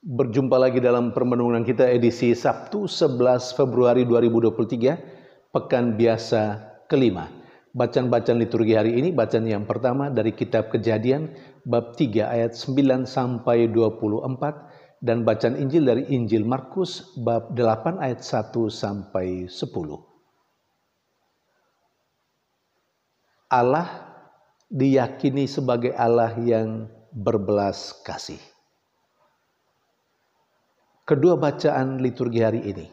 Berjumpa lagi dalam permenungan kita edisi Sabtu 11 Februari 2023, Pekan Biasa kelima. Bacaan-bacaan liturgi hari ini, bacaan yang pertama dari kitab Kejadian bab 3 ayat 9 sampai 24 dan bacaan Injil dari Injil Markus bab 8 ayat 1 sampai 10. Allah diyakini sebagai Allah yang berbelas kasih. Kedua bacaan liturgi hari ini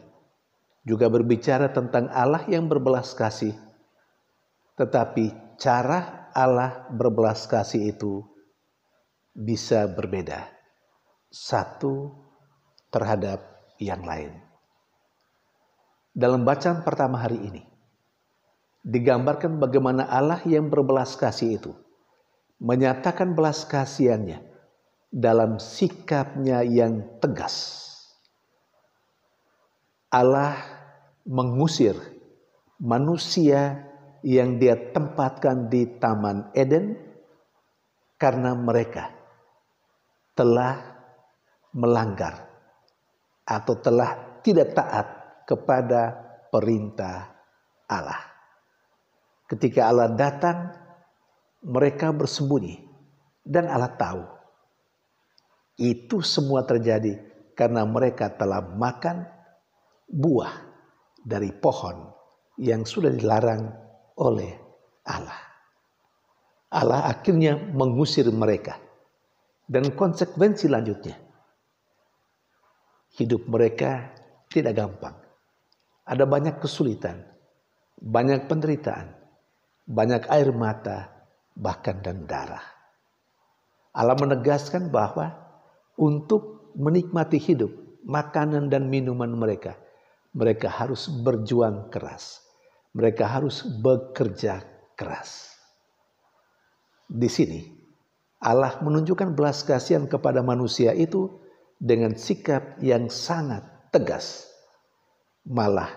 juga berbicara tentang Allah yang berbelas kasih, tetapi cara Allah berbelas kasih itu bisa berbeda satu terhadap yang lain. Dalam bacaan pertama hari ini digambarkan bagaimana Allah yang berbelas kasih itu menyatakan belas kasihannya dalam sikapnya yang tegas. Allah mengusir manusia yang Dia tempatkan di Taman Eden karena mereka telah melanggar atau telah tidak taat kepada perintah Allah. Ketika Allah datang, mereka bersembunyi dan Allah tahu. Itu semua terjadi karena mereka telah makan buah dari pohon yang sudah dilarang oleh Allah. Allah akhirnya mengusir mereka. Dan konsekuensi lanjutnya, hidup mereka tidak gampang. Ada banyak kesulitan, banyak penderitaan, banyak air mata, bahkan dan darah. Allah menegaskan bahwa untuk menikmati hidup, makanan dan minuman mereka harus berjuang keras. Mereka harus bekerja keras. Di sini Allah menunjukkan belas kasihan kepada manusia itu dengan sikap yang sangat tegas. Malah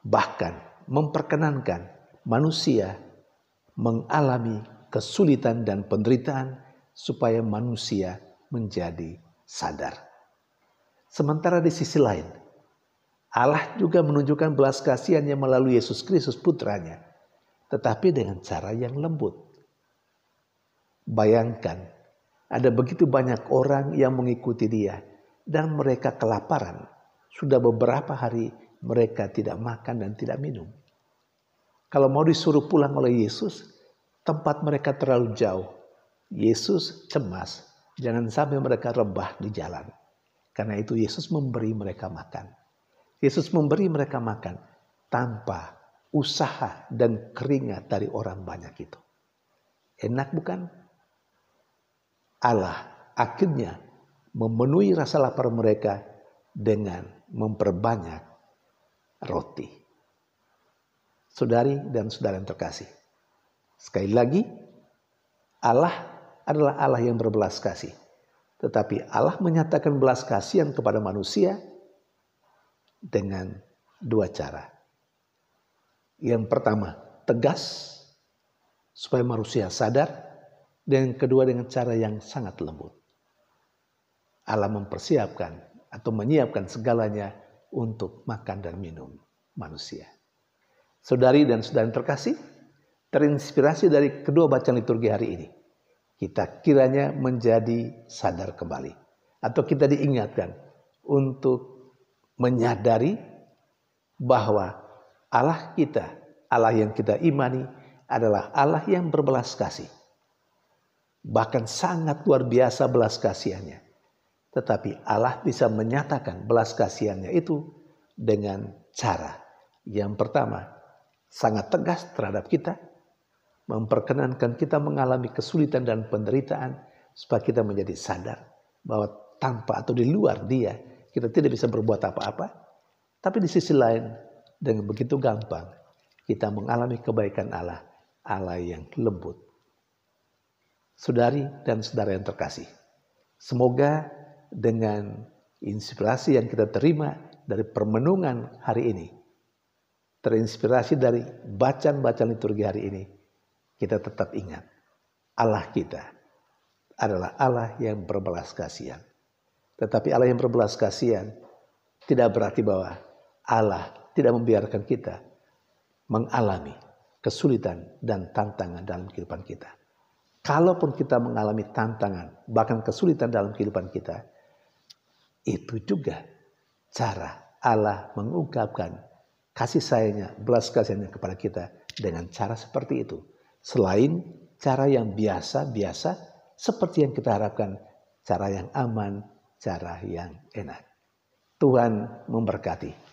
bahkan memperkenankan manusia mengalami kesulitan dan penderitaan supaya manusia menjadi sadar. Sementara di sisi lain, Allah juga menunjukkan belas kasihannya melalui Yesus Kristus putranya, tetapi dengan cara yang lembut. Bayangkan, ada begitu banyak orang yang mengikuti Dia dan mereka kelaparan. Sudah beberapa hari mereka tidak makan dan tidak minum. Kalau mau disuruh pulang oleh Yesus, tempat mereka terlalu jauh. Yesus cemas, jangan sampai mereka rebah di jalan. Karena itu Yesus memberi mereka makan. Yesus memberi mereka makan tanpa usaha dan keringat dari orang banyak itu. Enak bukan? Allah akhirnya memenuhi rasa lapar mereka dengan memperbanyak roti. Saudari dan saudara yang terkasih, sekali lagi, Allah adalah Allah yang berbelas kasih. Tetapi Allah menyatakan belas kasihan kepada manusia dengan dua cara. Yang pertama, tegas supaya manusia sadar, dan yang kedua dengan cara yang sangat lembut. Allah mempersiapkan atau menyiapkan segalanya untuk makan dan minum manusia. Saudari dan saudara yang terkasih, terinspirasi dari kedua bacaan liturgi hari ini, kita kiranya menjadi sadar kembali atau kita diingatkan untuk menyadari bahwa Allah kita, Allah yang kita imani adalah Allah yang berbelas kasih. Bahkan sangat luar biasa belas kasihannya. Tetapi Allah bisa menyatakan belas kasihannya itu dengan cara yang pertama, sangat tegas terhadap kita, memperkenankan kita mengalami kesulitan dan penderitaan supaya kita menjadi sadar bahwa tanpa atau di luar Dia kita tidak bisa berbuat apa-apa. Tapi di sisi lain, dengan begitu gampang kita mengalami kebaikan Allah, Allah yang lembut. Saudari dan saudara yang terkasih, semoga dengan inspirasi yang kita terima dari permenungan hari ini, terinspirasi dari bacaan-bacaan liturgi hari ini, kita tetap ingat Allah kita adalah Allah yang berbelas kasihan. Tetapi Allah yang berbelas kasihan tidak berarti bahwa Allah tidak membiarkan kita mengalami kesulitan dan tantangan dalam kehidupan kita. Kalaupun kita mengalami tantangan, bahkan kesulitan dalam kehidupan kita, itu juga cara Allah mengungkapkan kasih sayangnya, belas kasihannya kepada kita dengan cara seperti itu. Selain cara yang biasa-biasa seperti yang kita harapkan, cara yang aman, cara yang enak. Tuhan memberkati.